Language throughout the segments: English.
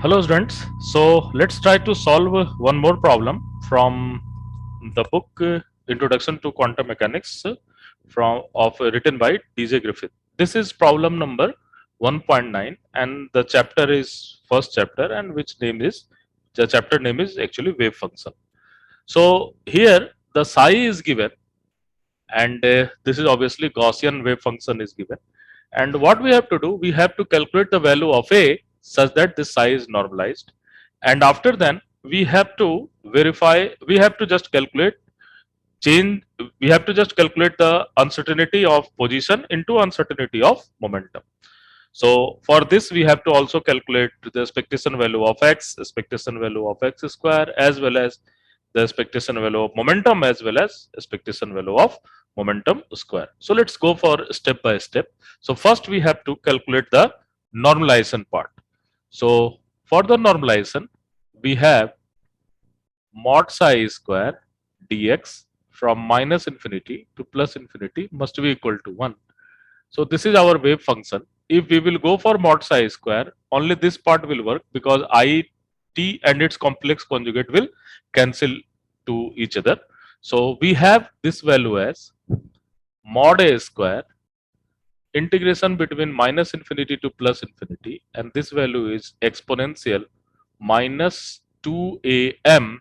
Hello students, so let's try to solve one more problem from the book Introduction to Quantum Mechanics written by DJ Griffith. This is problem number 1.9 and the chapter is first chapter and the chapter name is actually wave function. So here the psi is given and this is obviously Gaussian wave function is given, and what we have to do, we have to calculate the value of a such that this psi is normalized, and after then we have to verify, we have to just calculate change, we have to just calculate the uncertainty of position into uncertainty of momentum. So for this we have to also calculate the expectation value of x, expectation value of x square, as well as the expectation value of momentum, as well as expectation value of momentum square. So let's go for step by step. So first we have to calculate the normalization part. So for the normalization we have mod psi square dx from minus infinity to plus infinity must be equal to 1. So this is our wave function. If we will go for mod psi square, only this part will work because I, t and its complex conjugate will cancel to each other. So we have this value as mod a square integration between minus infinity to plus infinity, and this value is exponential minus 2am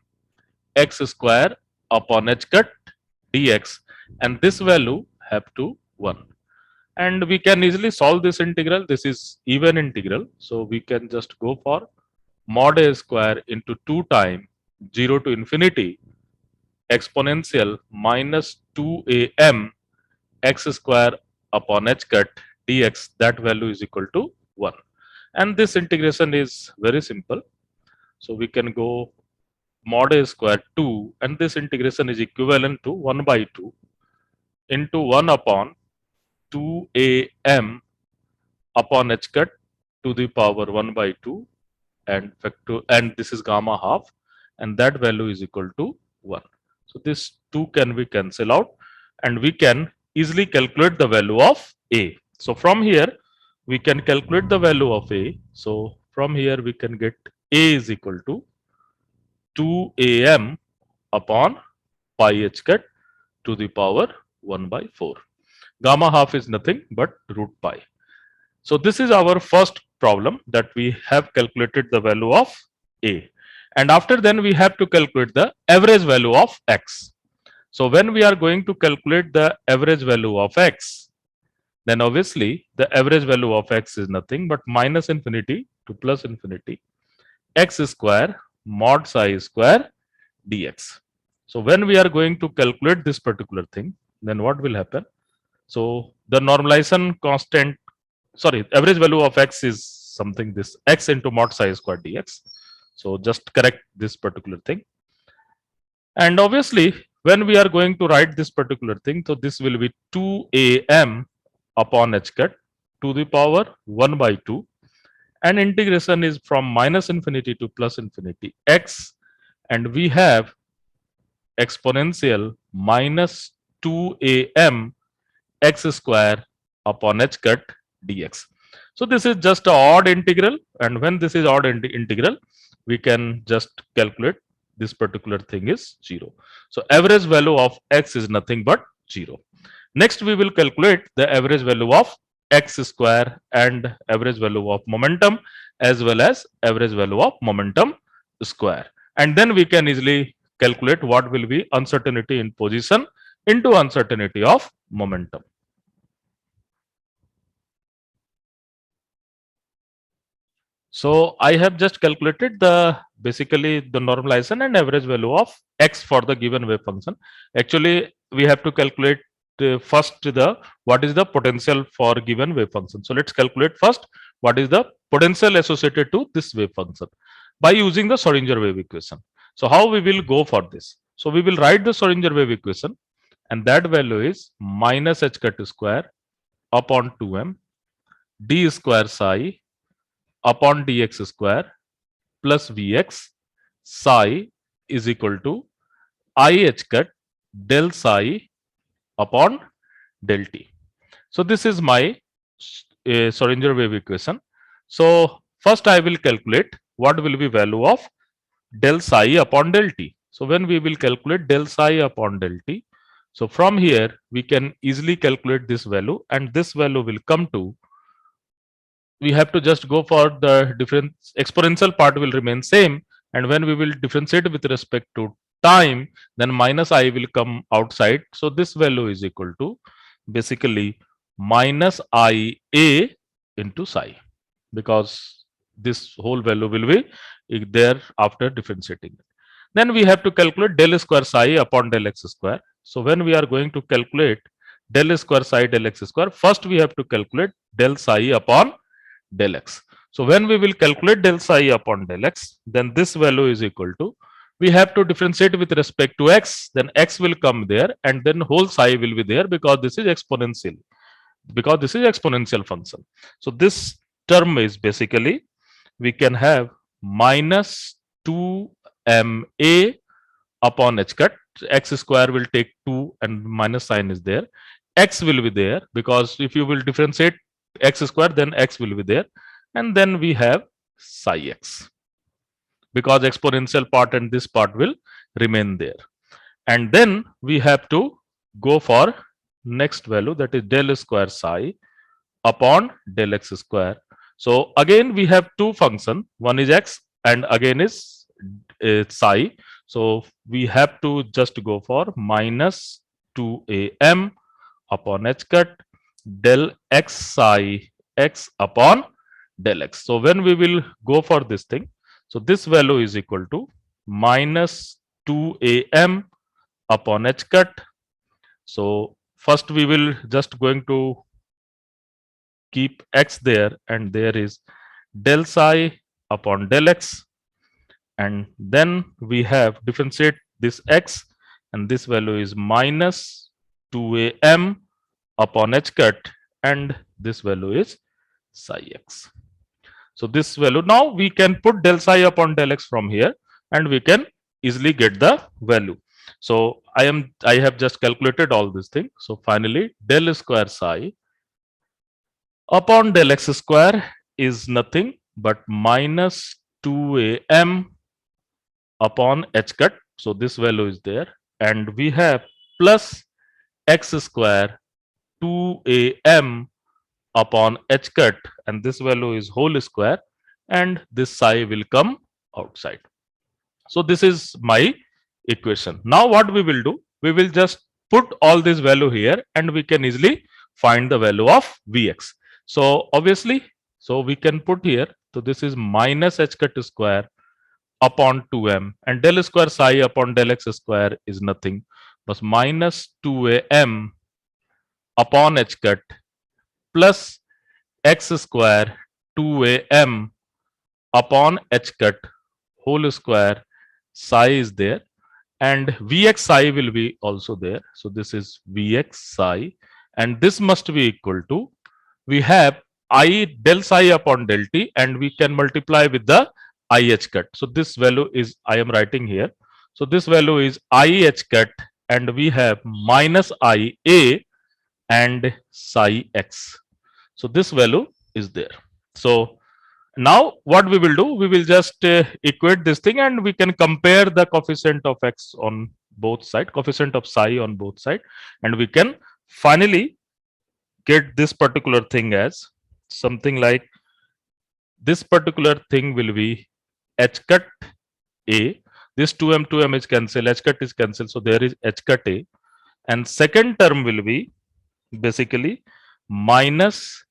x square upon h cut dx, and this value have to 1. And we can easily solve this integral. This is even integral, so we can just go for mod a square into 2 times 0 to infinity exponential minus 2am x square upon h cut dx, that value is equal to 1. And this integration is very simple, so we can go mod a square 2, and this integration is equivalent to 1 by 2 into 1 upon 2am upon h cut to the power 1 by 2 and factor, and this is gamma half, and that value is equal to 1. So this 2 can be cancel out and we can easily calculate the value of a. So from here we can calculate the value of a. So from here we can get a is equal to 2am upon pi h cut to the power 1 by 4. Gamma half is nothing but root pi. So this is our first problem, that we have calculated the value of a, and after then we have to calculate the average value of x. So when we are going to calculate the average value of x, then obviously the average value of x is nothing but minus infinity to plus infinity x square mod psi square dx. So when we are going to calculate this particular thing, then what will happen? So the normalization constant, sorry, average value of x is something this x into mod psi square dx. So just correct this particular thing. And obviously when we are going to write this particular thing, so this will be 2am upon h cut to the power 1 by 2, and integration is from minus infinity to plus infinity x, and we have exponential minus 2am x square upon h cut dx. So this is just a odd integral, and when this is odd integral, we can just calculate this particular thing is 0. So average value of x is nothing but 0. Next we will calculate the average value of x square and average value of momentum, as well as average value of momentum square, and then we can easily calculate what will be uncertainty in position into uncertainty of momentum. So I have just calculated the basically the normalization and average value of x for the given wave function. Actually we have to calculate first the what is the potential for given wave function. So let's calculate first what is the potential associated to this wave function by using the Schrodinger wave equation. So how we will go for this? So we will write the Schrodinger wave equation, and that value is minus h cut square upon 2m d square psi upon dx square plus vx psi is equal to I h cut del psi upon del t. So this is my Schrodinger wave equation. So first I will calculate what will be value of del psi upon del t. So when we will calculate del psi upon del t, so from here we can easily calculate this value, and this value will come to, we have to just go for the different exponential part will remain same, and when we will differentiate with respect to time, then minus I will come outside. So this value is equal to basically minus IA into psi, because this whole value will be there after differentiating. Then we have to calculate del square psi upon del x square. So when we are going to calculate del square psi del x square, first we have to calculate del psi upon del x. So when we will calculate del psi upon del x, then this value is equal to, we have to differentiate with respect to x, then x will come there, and then whole psi will be there, because this is exponential, function. So this term is basically, we can have minus 2ma upon h cut. X square will take 2 and minus sign is there. X will be there, because if you will differentiate x square, then x will be there, and then we have psi x, because exponential part and this part will remain there. And then we have to go for next value, that is del square psi upon del x square. So again we have two function, one is x and again is psi. So we have to just go for minus 2am upon h cut del x psi x upon del x. So when we will go for this thing, so this value is equal to minus 2am upon h cut. So first we will just going to keep x there, and there is del psi upon del x, and then we have differentiate this x, and this value is minus 2am upon h cut, and this value is psi x. So this value, now we can put del psi upon del x from here, and we can easily get the value. So I have just calculated all this thing. So finally del square psi upon del x square is nothing but minus 2am upon h cut. So this value is there, and we have plus x square 2am upon h cut, and this value is whole square, and this psi will come outside. So this is my equation. Now what we will do, we will just put all this value here, and we can easily find the value of Vx. So obviously, so we can put here, so this is minus h cut square upon 2m, and del square psi upon del x square is nothing but minus 2am upon h cut plus x square 2am upon h cut whole square. Psi is there, and Vx psi will be also there. So this is Vx psi, and this must be equal to, we have I del psi upon del t, and we can multiply with the IH cut. So this value is, I am writing here. So this value is IH cut, and we have minus IA and psi x. So this value is there. So now what we will do, we will just equate this thing, and we can compare the coefficient of x on both sides, coefficient of psi on both sides, and we can finally get this particular thing as something like, this particular thing will be h cut a, this 2m is cancelled, h cut is cancelled, so there is h cut a, and second term will be basically minus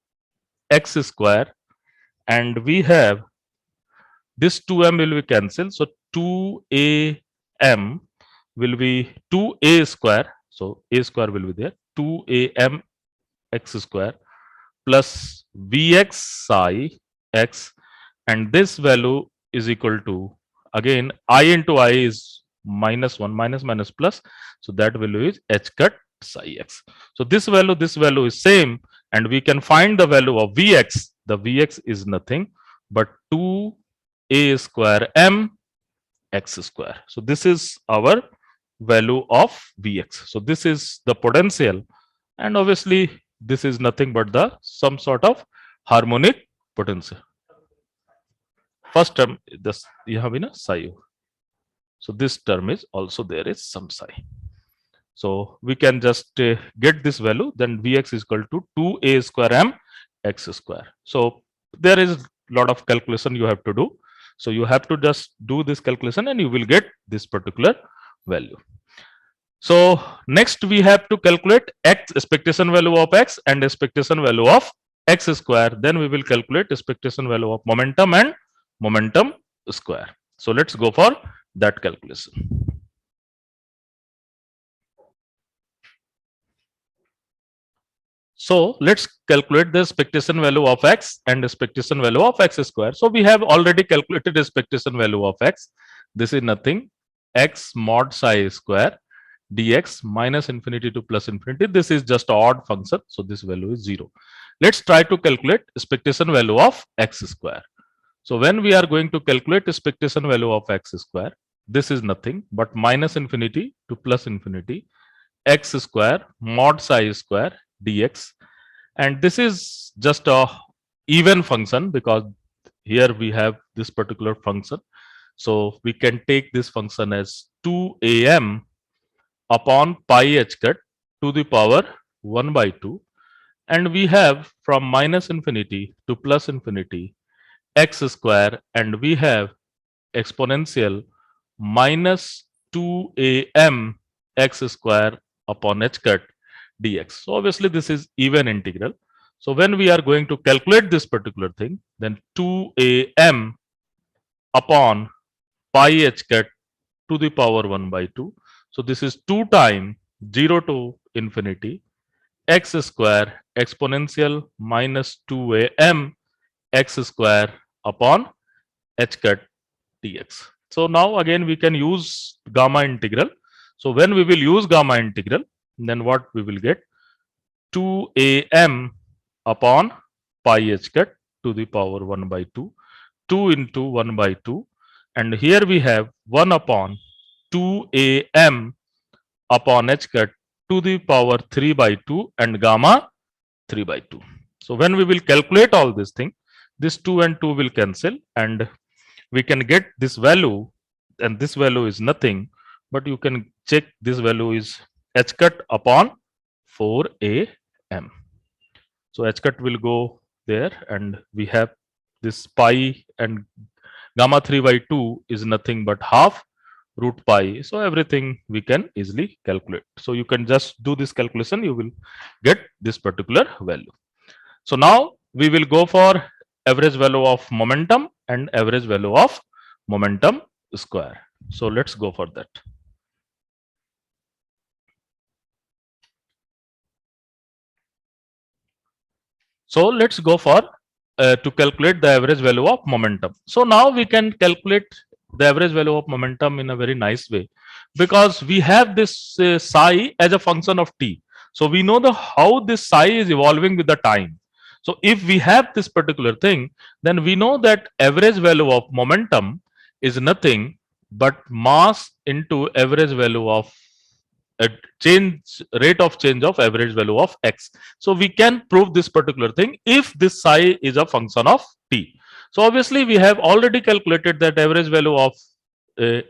x square, and we have this 2m will be cancelled, so 2am will be 2a square, so a square will be there, 2am x square plus Vx psi x, and this value is equal to, again I into I is minus 1, minus plus, so that value is h cut psi x. So this value is same, and we can find the value of Vx. The Vx is nothing but 2a square m x square. So this is our value of Vx. So this is the potential, and obviously this is nothing but the some sort of harmonic potential. first term, this you have in a psi. So this term is also there is some psi. So we can just get this value, then Vx is equal to 2a square m x square. So there is lot of calculation you have to do. So you have to just do this calculation and you will get this particular value. So next we have to calculate x expectation value of x and expectation value of x square. Then we will calculate expectation value of momentum and momentum square. So let's go for that calculation. So let's calculate the expectation value of x and expectation value of x square. So we have already calculated expectation value of x. This is nothing, x mod psi square dx minus infinity to plus infinity. This is just odd function, so this value is 0. Let's try to calculate expectation value of x square. So when we are going to calculate expectation value of x square, this is nothing but minus infinity to plus infinity x square mod psi square dx, and this is just a even function because here we have this particular function. So we can take this function as 2am upon pi h cut to the power 1 by 2, and we have from minus infinity to plus infinity x square, and we have exponential minus 2am x square upon h cut dx. So obviously this is even integral. So when we are going to calculate this particular thing, then 2am upon pi h cut to the power 1 by 2. So this is 2 times 0 to infinity x square exponential minus 2am x square upon h cut dx. So now again we can use gamma integral. So when we will use gamma integral, then what we will get? 2am upon pi h cut to the power 1 by 2, 2 into 1 by 2, and here we have 1 upon 2am upon h cut to the power 3 by 2 and gamma 3 by 2. So when we will calculate all this thing, this 2 and 2 will cancel and we can get this value, and this value is nothing but you can check this value is h cut upon 4am. So h cut will go there and we have this pi, and gamma 3 by 2 is nothing but half root pi. So everything we can easily calculate. So you can just do this calculation, you will get this particular value. So now we will go for average value of momentum and average value of momentum square. So let's go for that. So let's go for to calculate the average value of momentum. So now we can calculate the average value of momentum in a very nice way because we have this psi as a function of t. So we know the how this psi is evolving with the time. So if we have this particular thing, then we know that average value of momentum is nothing but mass into average value of a change rate of change of average value of x. So we can prove this particular thing if this psi is a function of t. So obviously we have already calculated that average value of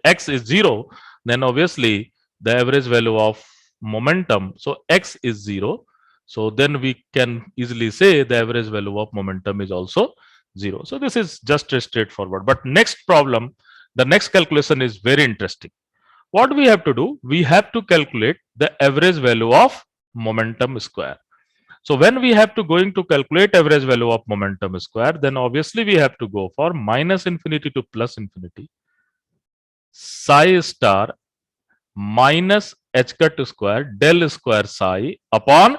x is 0, then obviously the average value of momentum, so x is 0, so then we can easily say the average value of momentum is also 0. So this is just straightforward. But next problem, the next calculation is very interesting. What we have to do? We have to calculate the average value of momentum square. So when we have to going to calculate average value of momentum square, then obviously we have to go for minus infinity to plus infinity psi star minus h cut square del square psi upon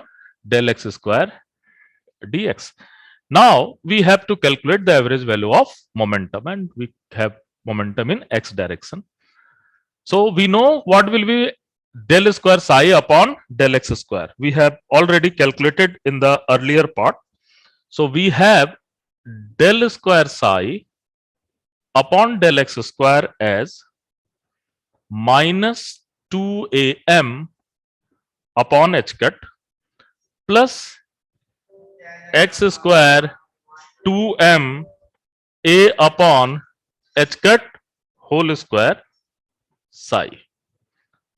del x square dx. Now we have to calculate the average value of momentum, and we have momentum in x direction. So we know what will be del square psi upon del x square. We have already calculated in the earlier part. So we have del square psi upon del x square as minus 2am upon h cut plus x square 2m a upon h cut whole square psi.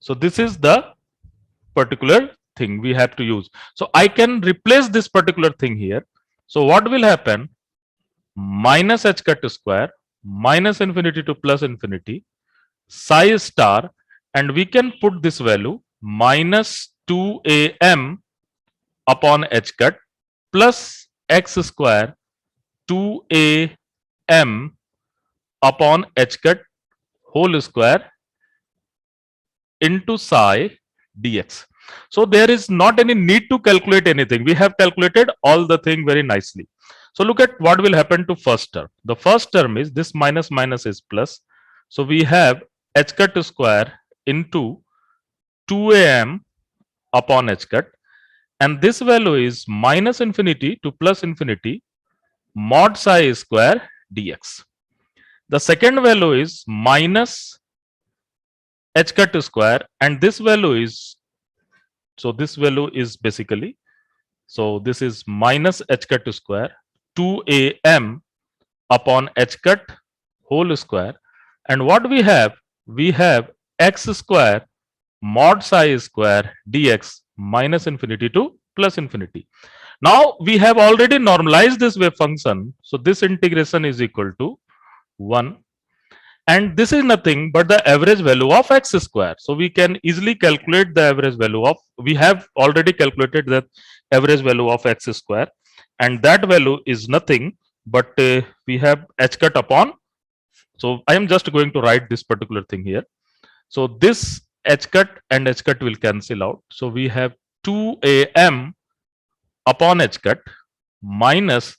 So this is the particular thing we have to use. So I can replace this particular thing here. So what will happen? Minus h cut square minus infinity to plus infinity psi star, and we can put this value minus 2am upon h cut plus x square 2am upon h cut whole square into psi dx. So there is not any need to calculate anything. We have calculated all the thing very nicely. So look at what will happen to first term. The first term is this minus minus is plus. So we have h cut square into 2am upon h cut, and this value is minus infinity to plus infinity mod psi square dx. The second value is minus h cut square, and this value is, so this value is basically, so this is minus h cut square 2am upon h cut whole square, and what we have x square mod psi square dx minus infinity to plus infinity. Now we have already normalized this wave function, so this integration is equal to 1, and this is nothing but the average value of x square. So we can easily calculate the average value of, we have already calculated the average value of x square, and that value is nothing but we have h cut upon, so I am just going to write this particular thing here. So this h cut and h cut will cancel out. So we have 2am upon h cut minus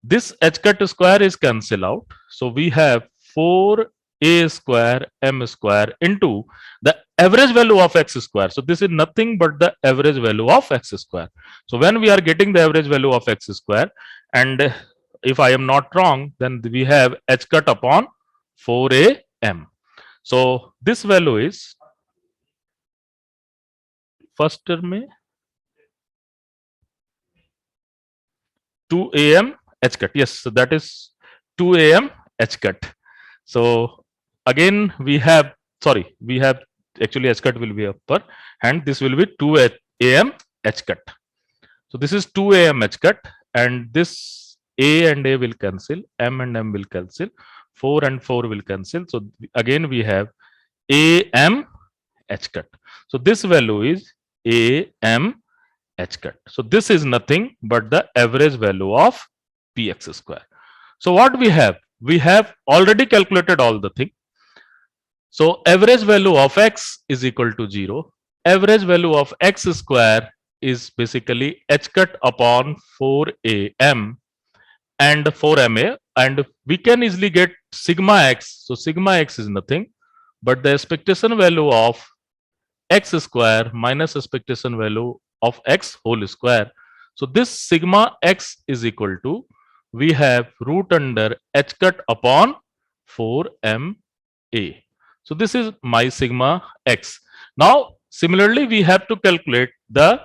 this h cut square is cancel out. So we have 4a square m square into the average value of x square. So this is nothing but the average value of x square. So when we are getting the average value of x square, and if I am not wrong, then we have h cut upon 4am. So this value is first term में 2am h cut. Yes, so that is 2am h cut. So again we have, sorry, we have actually h cut will be upper, and this will be 2am h cut. So this is 2am h cut, and this a and a will cancel, m and m will cancel, 4 and 4 will cancel. So again we have am h cut. So this value is am h cut. So this is nothing but the average value of px square. So what we have already calculated all the thing. So average value of x is equal to 0. Average value of x square is basically h cut upon 4am and 4ma, and we can easily get sigma x. So sigma x is nothing but the expectation value of x square minus expectation value of x whole square. So this sigma x is equal to, we have root under h cut upon 4ma. So this is my sigma x. Now similarly we have to calculate the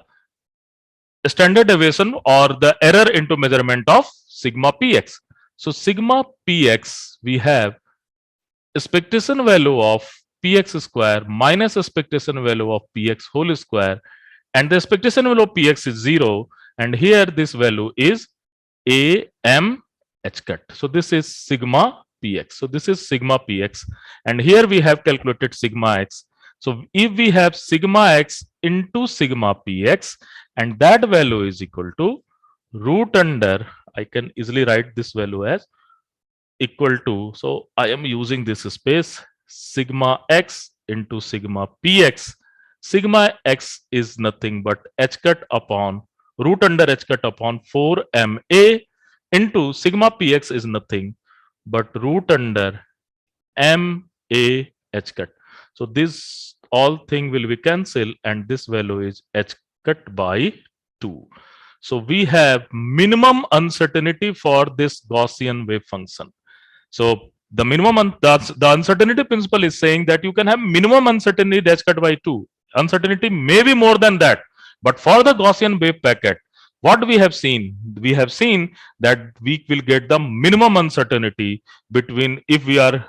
standard deviation or the error into measurement of sigma px. So sigma px, we have expectation value of px square minus expectation value of px whole square, and the expectation value of px is 0, and here this value is am h cut. So this is sigma px. So this is sigma px, and here we have calculated sigma x. So if we have sigma x into sigma px, and that value is equal to root under, I can easily write this value as equal to, so I am using this space, sigma x into sigma px. Sigma x is nothing but h cut upon root under h cut upon 4ma into sigma px is nothing but root under ma h cut. So this all thing will be cancelled, and this value is h cut by 2. So we have minimum uncertainty for this Gaussian wave function. So the minimum, the uncertainty principle is saying that you can have minimum uncertainty h cut by 2. Uncertainty may be more than that, but for the Gaussian wave packet, What we have seen? We have seen that we will get the minimum uncertainty between, if we are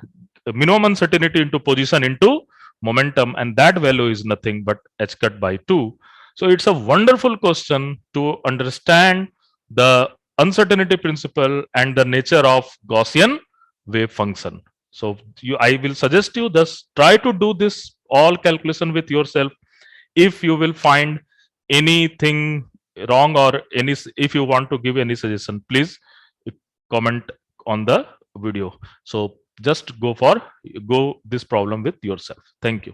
minimum uncertainty into position into momentum, and that value is nothing but h cut by 2. So it's a wonderful question to understand the uncertainty principle and the nature of Gaussian wave function. So I will suggest you just try to do this all calculation with yourself. If you will find anything wrong, or any, if you want to give any suggestion, please comment on the video. So just go this problem with yourself. Thank you.